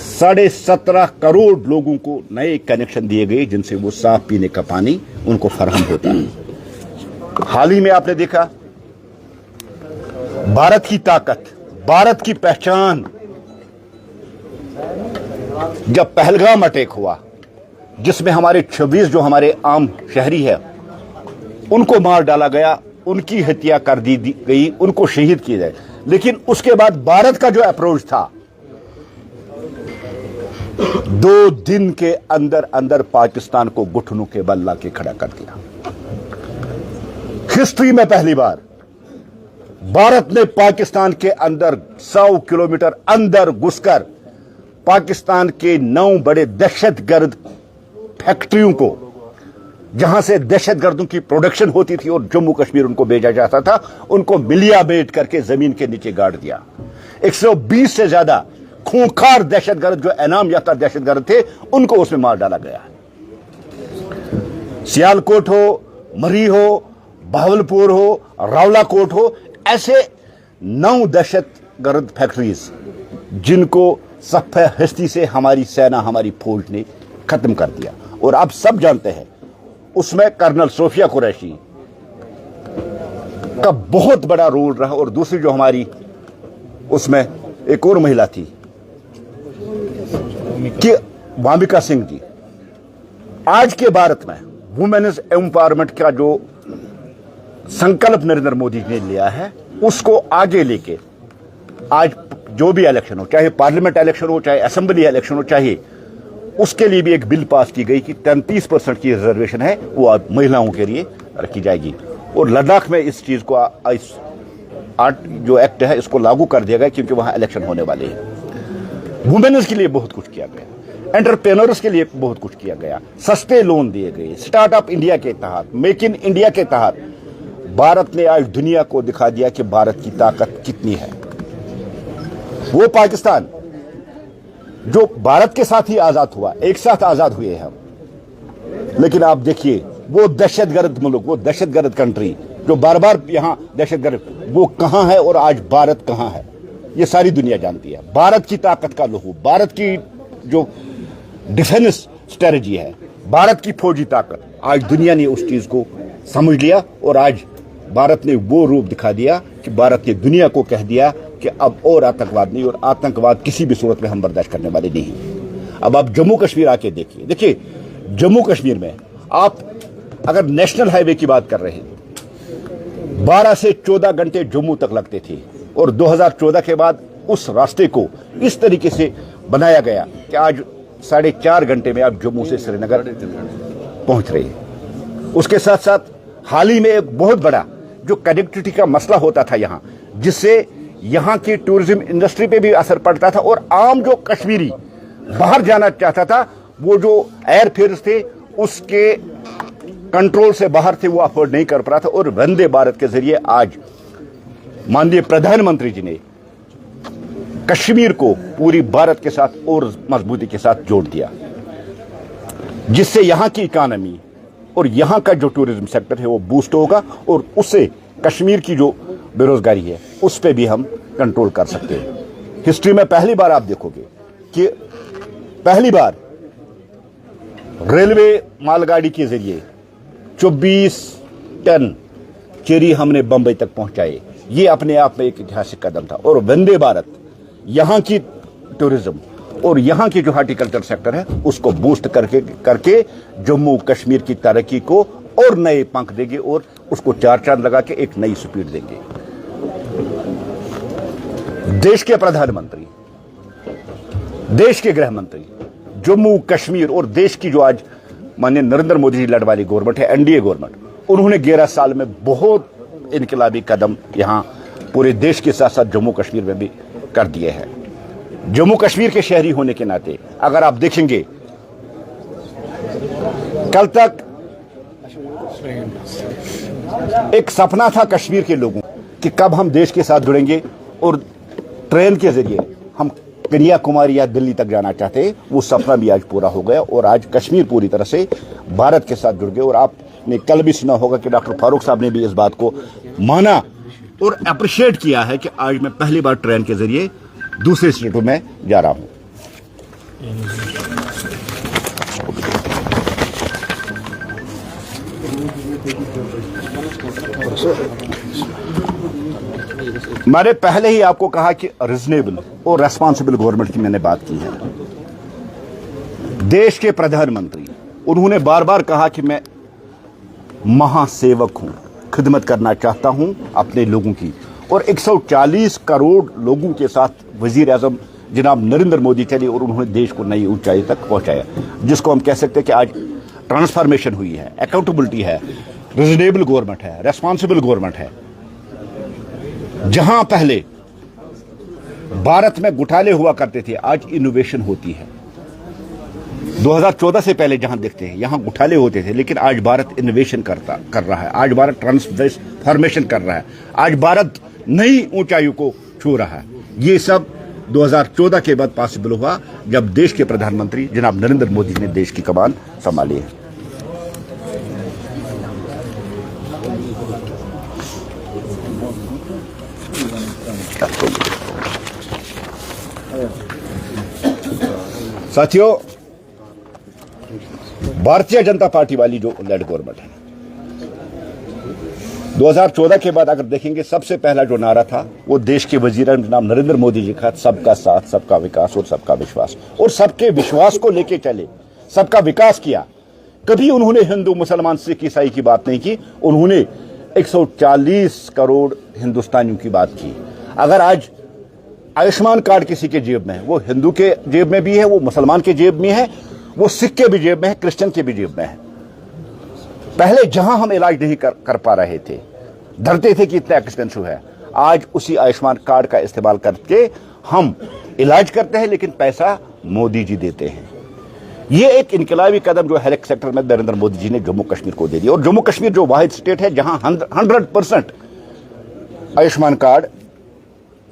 17.5 करोड़ लोगों को नए कनेक्शन दिए गए जिनसे वो साफ पीने का पानी उनको फराहम होता है। हाल ही में आपने देखा भारत की ताकत, भारत की पहचान, जब पहलगाम अटैक हुआ जिसमें हमारे 26 जो हमारे आम शहरी है उनको मार डाला गया, उनकी हत्या कर दी गई, उनको शहीद किया जाए, लेकिन उसके बाद भारत का जो अप्रोच था 2 दिन के अंदर अंदर पाकिस्तान को घुटनों के बल ला के खड़ा कर दिया। हिस्ट्री में पहली बार भारत ने पाकिस्तान के अंदर 100 किलोमीटर अंदर घुसकर पाकिस्तान के 9 बड़े दहशतगर्द फैक्ट्रियों को, जहां से दहशतगर्दों की प्रोडक्शन होती थी और जम्मू कश्मीर उनको भेजा जाता था, उनको मिलिया बेट करके जमीन के नीचे गाड़ दिया। 120 से ज्यादा खूंखार दहशतगर्द जो इनाम याफ्ता दहशतगर्द थे उनको उसमें मार डाला गया। सियालकोट हो, मरी हो, बहावलपुर हो, रावलाकोट हो, ऐसे 9 दहशतगर्द फैक्ट्रीज जिनको सफ़े हस्ती से हमारी सेना, हमारी फौज ने खत्म कर दिया। और आप सब जानते हैं उसमें कर्नल सोफिया कुरैशी का बहुत बड़ा रोल रहा। और दूसरी जो हमारी उसमें एक और महिला थी कि वामिका सिंह जी। आज के भारत में वुमेन्स एम्पावरमेंट का जो संकल्प नरेंद्र मोदी जी ने लिया है उसको आगे लेके आज जो भी इलेक्शन हो, चाहे पार्लियामेंट इलेक्शन हो, चाहे असेंबली इलेक्शन हो, चाहे उसके लिए भी एक बिल पास की गई कि 33% की रिजर्वेशन है वो अब महिलाओं के लिए रखी जाएगी। और लद्दाख में इस चीज को जो एक्ट है इसको लागू कर दिया गया क्योंकि वहां इलेक्शन होने वाले हैं। वुमेन्स के लिए बहुत कुछ किया गया, एंटरप्रेन्योर्स के लिए बहुत कुछ किया गया, सस्ते लोन दिए गए, स्टार्टअप इंडिया के तहत, मेक इन इंडिया के तहत भारत ने आज दुनिया को दिखा दिया कि भारत की ताकत कितनी है। वो पाकिस्तान जो भारत के साथ ही आजाद हुआ, एक साथ आजाद हुए हम, लेकिन आप देखिए वो दहशतगर्द मुल्क, वो दहशतगर्द कंट्री जो बार बार यहां दहशतगर्द, वो कहां है और आज भारत कहां है ये सारी दुनिया जानती है। भारत की ताकत का लहू, भारत की जो डिफेंस स्ट्रेटजी है, भारत की फौजी ताकत, आज दुनिया ने उस चीज को समझ लिया। और आज भारत ने वो रूप दिखा दिया कि भारत ने दुनिया को कह दिया कि अब और आतंकवाद नहीं, और आतंकवाद किसी भी सूरत में हम बर्दाश्त करने वाले नहीं। अब आप जम्मू कश्मीर आके देखिए जम्मू कश्मीर में आप अगर नेशनल हाईवे की बात कर रहे हैं 12 से 14 घंटे जम्मू तक लगते थे, और 2014 के बाद उस रास्ते को इस तरीके से बनाया गया कि आज 4.5 घंटे में आप जम्मू से श्रीनगर पहुंच रहे हैं। उसके साथ साथ हाल ही में एक बहुत बड़ा जो कनेक्टिविटी का मसला होता था यहां, जिससे यहां की टूरिज्म इंडस्ट्री पे भी असर पड़ता था, और आम जो कश्मीरी बाहर जाना चाहता था वो जो एयरफेयर थे उसके कंट्रोल से बाहर थे, वो अफोर्ड नहीं कर पा रहा था। और वंदे भारत के जरिए आज माननीय प्रधानमंत्री जी ने कश्मीर को पूरी भारत के साथ और मजबूती के साथ जोड़ दिया, जिससे यहां की इकोनॉमी और यहां का जो टूरिज्म सेक्टर है वो बूस्ट होगा, और उससे कश्मीर की जो बेरोजगारी है उस पर भी हम कंट्रोल कर सकते हैं। हिस्ट्री में पहली बार आप देखोगे कि पहली बार रेलवे मालगाड़ी के जरिए 24 टन चेरी हमने बंबई तक पहुंचाए। ये अपने आप में एक ऐतिहासिक कदम था। और वंदे भारत यहां की टूरिज्म और यहां की जो हॉर्टिकल्चर सेक्टर है उसको बूस्ट करके जम्मू कश्मीर की तरक्की को और नए पंख देंगे और उसको 4 चांद लगा के एक नई स्पीड देंगे। देश के प्रधानमंत्री, देश के गृह मंत्री, जम्मू कश्मीर और देश की जो आज माननीय नरेंद्र मोदी जी लड़ वाली गवर्नमेंट है, एनडीए गवर्नमेंट, उन्होंने 11 साल में बहुत इनकलाबी कदम यहां पूरे देश के साथ साथ जम्मू कश्मीर में भी कर दिए हैं। जम्मू कश्मीर के शहरी होने के नाते अगर आप देखेंगे, कल तक एक सपना था कश्मीर के लोगों कि कब हम देश के साथ जुड़ेंगे और ट्रेन के जरिए हम कन्याकुमारी या दिल्ली तक जाना चाहते हैं। वो सपना भी आज पूरा हो गया और आज कश्मीर पूरी तरह से भारत के साथ जुड़ गए। और आपने कल भी सुना होगा कि डॉक्टर फारूक साहब ने भी इस बात को माना और अप्रिशिएट किया है कि आज मैं पहली बार ट्रेन के जरिए दूसरे स्टेटों में जा रहा हूं। मैंने पहले ही आपको कहा कि रीजनेबल और रेस्पॉन्सिबल गवर्नमेंट की मैंने बात की है। देश के प्रधानमंत्री, उन्होंने बार बार कहा कि मैं महासेवक हूं, खिदमत करना चाहता हूं अपने लोगों की, और 140 करोड़ लोगों के साथ वजीर आजम जनाब नरेंद्र मोदी चले और उन्होंने देश को नई ऊंचाई तक पहुंचाया, जिसको हम कह सकते हैं कि आज ट्रांसफॉर्मेशन हुई है, अकाउंटेबिलिटी है, रीजनेबल गवर्नमेंट है, रेस्पॉन्सिबल गवर्नमेंट है। जहां पहले भारत में घोटाले हुआ करते थे, आज इनोवेशन होती है। 2014 से पहले जहां देखते हैं यहां घोटाले होते थे, लेकिन आज भारत इनोवेशन कर रहा है, आज भारत ट्रांसफॉर्मेशन कर रहा है, आज भारत नई ऊंचाइयों को छू रहा है। ये सब 2014 के बाद पॉसिबल हुआ, जब देश के प्रधानमंत्री जनाब नरेंद्र मोदी ने देश की कमान संभाली है। साथियों, भारतीय जनता पार्टी वाली जो लेड गवर्नमेंट है, 2014 के बाद अगर देखेंगे, सबसे पहला जो नारा था वो देश के वजीर जनाब नरेंद्र मोदी जी का, सबका साथ, सबका विकास और सबका विश्वास। और सबके विश्वास को लेके चले, सबका विकास किया। कभी उन्होंने हिंदू, मुसलमान, सिख, ईसाई की बात नहीं की, उन्होंने 140 करोड़ हिंदुस्तानियों की बात की। अगर आज आयुष्मान कार्ड किसी के जेब में है, वो हिंदू के जेब में भी है, वो मुसलमान के जेब में है, वो सिख के भी जेब में है, क्रिश्चियन के भी जेब में है। पहले जहां हम इलाज नहीं कर पा रहे थे, डरते थे कि इतना एक्सपेंसिव है, आज उसी आयुष्मान कार्ड का इस्तेमाल करके हम इलाज करते हैं, लेकिन पैसा मोदी जी देते हैं। ये एक इनकलाबी कदम जो हेल्थ सेक्टर में नरेंद्र मोदी जी ने जम्मू कश्मीर को दे दिया। और जम्मू कश्मीर जो वाहिद स्टेट है जहां 100% आयुष्मान कार्ड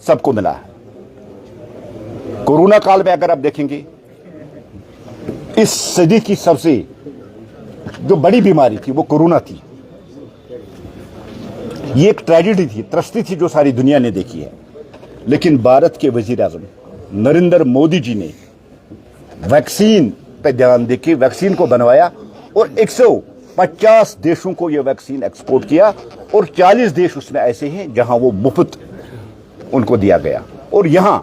सबको मिला है। कोरोना काल में अगर आप देखेंगे, इस सदी की सबसे जो बड़ी बीमारी थी वो कोरोना थी। ये एक ट्रेजेडी थी, त्रस्ती थी जो सारी दुनिया ने देखी है। लेकिन भारत के वजीर आजम नरेंद्र मोदी जी ने वैक्सीन पे ध्यान देके वैक्सीन को बनवाया और 150 देशों को यह वैक्सीन एक्सपोर्ट किया, और 40 देश उसमें ऐसे हैं जहां वो मुफ्त उनको दिया गया। और यहां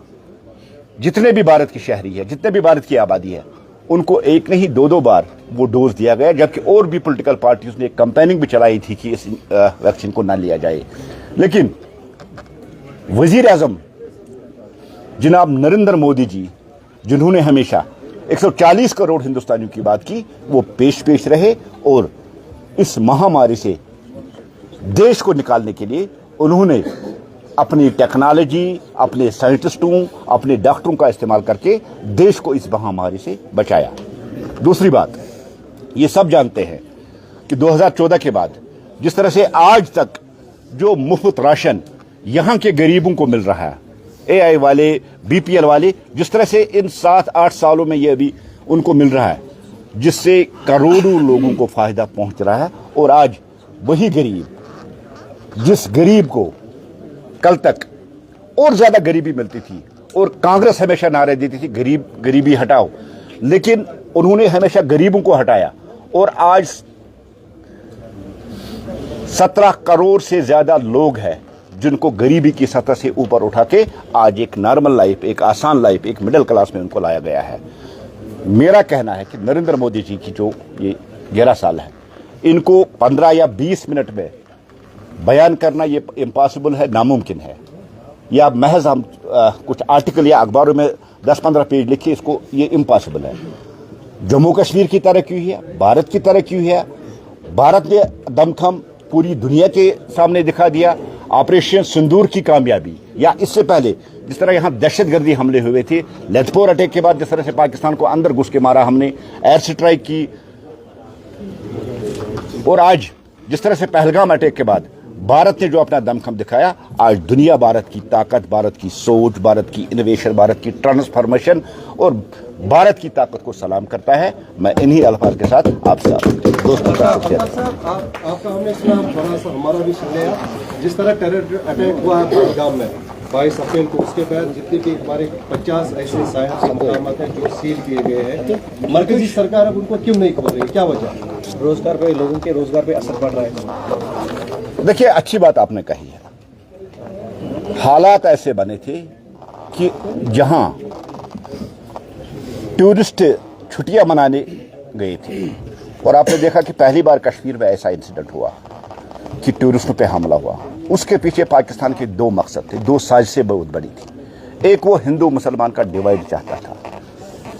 जितने भी भारत की शहरी है, जितने भी भारत की आबादी है, उनको एक नहीं 2-2 बार वो डोज दिया गया। जबकि और भी पॉलिटिकल पार्टीज ने कैंपेनिंग भी चलाई थी कि इस वैक्सीन को ना लिया जाए। लेकिन वजीर आजम जनाब नरेंद्र मोदी जी, जिन्होंने हमेशा 140 करोड़ हिंदुस्तानियों की बात की, वो पेश रहे और इस महामारी से देश को निकालने के लिए उन्होंने अपनी टेक्नोलॉजी, अपने साइंटिस्टों, अपने डॉक्टरों का इस्तेमाल करके देश को इस महामारी से बचाया। दूसरी बात, ये सब जानते हैं कि 2014 के बाद जिस तरह से आज तक जो मुफ्त राशन यहां के गरीबों को मिल रहा है, एआई वाले, बीपीएल वाले, जिस तरह से इन 7-8 सालों में ये अभी उनको मिल रहा है, जिससे करोड़ों लोगों को फायदा पहुंच रहा है। और आज वही गरीब, जिस गरीब को कल तक और ज्यादा गरीबी मिलती थी और कांग्रेस हमेशा नारे देती थी गरीबी हटाओ, लेकिन उन्होंने हमेशा गरीबों को हटाया। और आज 17 करोड़ से ज्यादा लोग हैं जिनको गरीबी की सतह से ऊपर उठा के आज एक नॉर्मल लाइफ, एक आसान लाइफ, एक मिडिल क्लास में उनको लाया गया है। मेरा कहना है कि नरेंद्र मोदी जी की जो ये 11 साल है, इनको 15 या 20 मिनट में बयान करना ये इम्पॉसिबल है, नामुमकिन है। या महज हम कुछ आर्टिकल या अखबारों में 10-15 पेज लिखिए, इसको ये इम्पॉसिबल है। जम्मू कश्मीर की तरक्की हुई है, भारत की तरक्की हुई है। भारत ने दमखम पूरी दुनिया के सामने दिखा दिया। ऑपरेशन सिंदूर की कामयाबी, या इससे पहले जिस तरह यहां दहशतगर्दी हमले हुए थे, लेथपोर अटैक के बाद जिस तरह से पाकिस्तान को अंदर घुस के मारा हमने, एयर स्ट्राइक की, और आज जिस तरह से पहलगाम अटैक के बाद भारत ने जो अपना दमखम दिखाया, आज दुनिया भारत की ताकत, भारत की सोच, भारत की इनोवेशन, भारत की ट्रांसफॉर्मेशन और भारत की ताकत को सलाम करता है। मैं इन्हीं अल्फाज के साथ आपसे दोस्तों का आपका हमने इसमें बड़ा सा हमारा भी सुन लिया। जिस तरह टेरर अटैक हुआ है पहलगाम में, 22 अप्रैल को, उसके बाद जितने भी हमारे 50 ऐसे साहिब मकामात हैं जो सील किए गए हैं, मरकजी सरकार अब उनको क्यों नहीं खोल रही, क्या वजह? रोजगार पे, लोगों के रोजगार पे असर पड़ रहा है। देखिए, अच्छी बात आपने कही है। हालात ऐसे बने थे कि जहां टूरिस्ट छुट्टियां मनाने गए थे, और आपने देखा कि पहली बार कश्मीर में ऐसा इंसिडेंट हुआ कि टूरिस्टों पे हमला हुआ। उसके पीछे पाकिस्तान के दो मकसद थे, दो साजिशें बहुत बड़ी थी। एक वो हिंदू मुसलमान का डिवाइड चाहता था,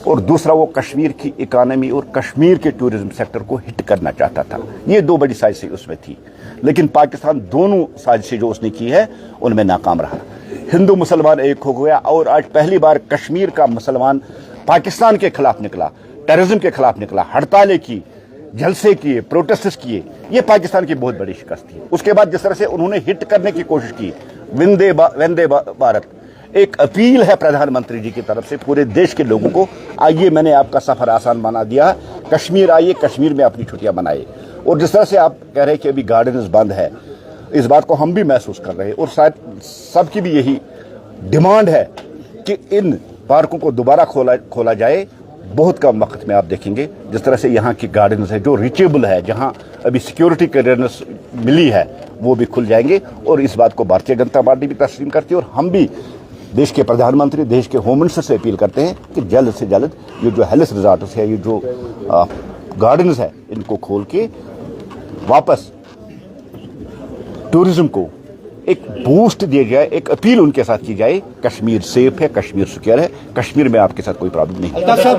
और दूसरा वो कश्मीर की इकानमी और कश्मीर के टूरिज्म सेक्टर को हिट करना चाहता था। ये दो बड़ी साजिशें उसमें थी, लेकिन पाकिस्तान दोनों साजिशें जो उसने की है उनमें नाकाम रहा। हिंदू मुसलमान एक हो गया, और आज पहली बार कश्मीर का मुसलमान पाकिस्तान के खिलाफ निकला, टेररिज्म के खिलाफ निकला, हड़तालें की, जलसे किए, प्रोटेस्ट किए। ये पाकिस्तान की बहुत बड़ी शिकस्त थी। उसके बाद जिस तरह से उन्होंने हिट करने की कोशिश की, वंदे भारत, एक अपील है प्रधानमंत्री जी की तरफ से पूरे देश के लोगों को, आइए मैंने आपका सफर आसान बना दिया, कश्मीर आइए, कश्मीर में अपनी छुट्टियां मनाइए। और जिस तरह से आप कह रहे हैं कि अभी गार्डन्स बंद है, इस बात को हम भी महसूस कर रहे हैं, और शायद सबकी भी यही डिमांड है कि इन पार्कों को दोबारा खोला जाए। बहुत कम वक्त में आप देखेंगे जिस तरह से यहाँ की गार्डन्स है जो रीचेबल है, जहाँ अभी सिक्योरिटी क्लियरेंस मिली है, वो भी खुल जाएंगे। और इस बात को भारतीय जनता पार्टी भी तस्लीम करती है, और हम भी देश के प्रधानमंत्री, देश के होम मिनिस्टर से अपील करते हैं कि जल्द से जल्द ये जो हेल्थ रिजॉर्ट्स है, ये जो गार्डन्स है, इनको खोल के वापस टूरिज्म को एक बूस्ट दिया जाए, एक अपील उनके साथ की जाए। कश्मीर सेफ है, कश्मीर सिक्योर है, कश्मीर में आपके साथ कोई प्रॉब्लम नहीं है।